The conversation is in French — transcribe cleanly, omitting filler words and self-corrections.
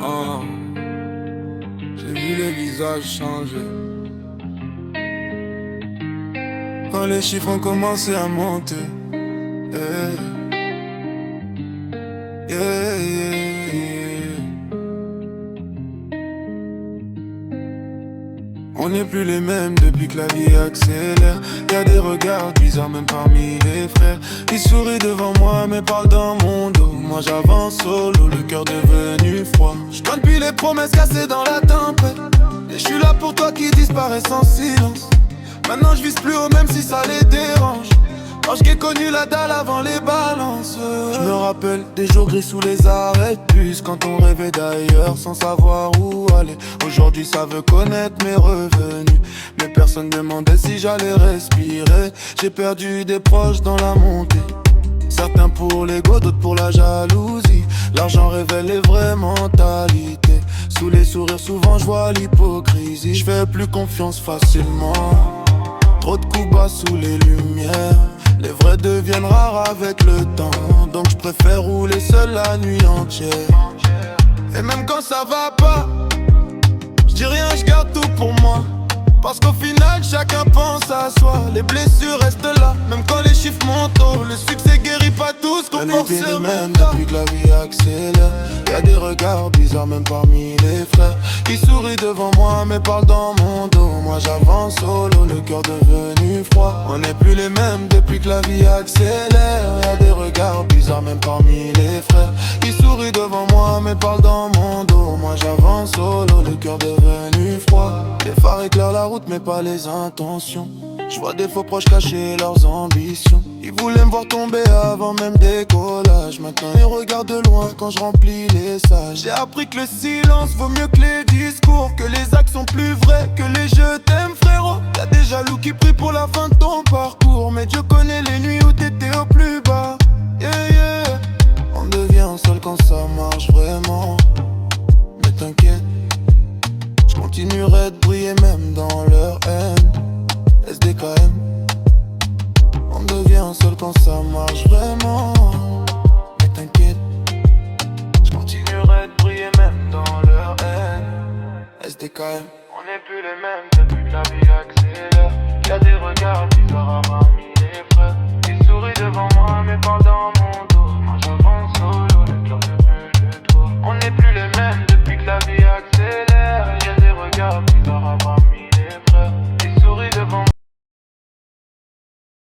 Oh, j'ai vu les visages changer. Quand les chiffres ont commencé à monter. Yeah. Yeah, yeah, yeah. On n'est plus les mêmes depuis que la vie accélère. Y'a des regards bizarres même parmi les frères. Ils sourient devant moi mais parlent dans mon dos. Moi j'avance solo, le cœur devenu froid. J'conne plus les promesses cassées dans la tempête. Et je suis là pour toi qui disparaissent en silence. Maintenant je vise plus haut même si ça les dérange. Quand j'ai connu la dalle avant les balances. Je me rappelle des jours gris sous les arrêts de bus. Quand on rêvait d'ailleurs sans savoir où aller. Aujourd'hui ça veut connaître mes revenus. Mais personne demandait si j'allais respirer. J'ai perdu des proches dans la montée. Certains pour l'ego, d'autres pour la jalousie. L'argent révèle les vraies mentalités. Sous les sourires souvent je vois l'hypocrisie. Je fais plus confiance facilement. Trop de coups bas sous les lumières. Les vrais deviennent rares avec le temps. Donc je préfère rouler seul la nuit entière. Et même quand ça va pas, je dis rien, je garde tout pour moi. Parce qu'au final chacun pense à soi. Les blessures restent là, même quand les chiffres montent haut. Le succès guérit pas tout ce qu'on pense sur même depuis que la vie accélère. Y'a des regards bizarres même parmi les frères. Ils sourient devant moi mais parlent dans mon dos. Moi j'avance solo, le cœur devenu froid. On n'est plus les mêmes depuis que la vie accélère. Y'a des regards bizarres même parmi les frères. Ils sourient devant moi mais parlent dans mon dos. Moi j'avance solo, le cœur devenu froid. Les phares éclairent la route mais pas les intentions. Je vois des faux proches cacher leurs ambitions. Ils voulaient me voir tomber avant même décollage. Maintenant ils regardent de loin quand je remplis les sages. J'ai appris que le silence vaut mieux que les discours. Que les actes sont plus vrais que les je t'aime frérot. Y'a des jaloux qui prient pour la fin de ton parcours. Mais Dieu connaît les nuits où t'étais au plus bas. Yeah yeah. On devient seul quand ça marche vraiment. Mais t'inquiète, je continuerai de briller même dans leur haine. SDKM. On devient seul quand ça marche vraiment. Mais t'inquiète, je continuerai de briller même dans leur haine. SDKM. On n'est plus les mêmes depuis que la vie accélère. Y'a des regards bizarres parmi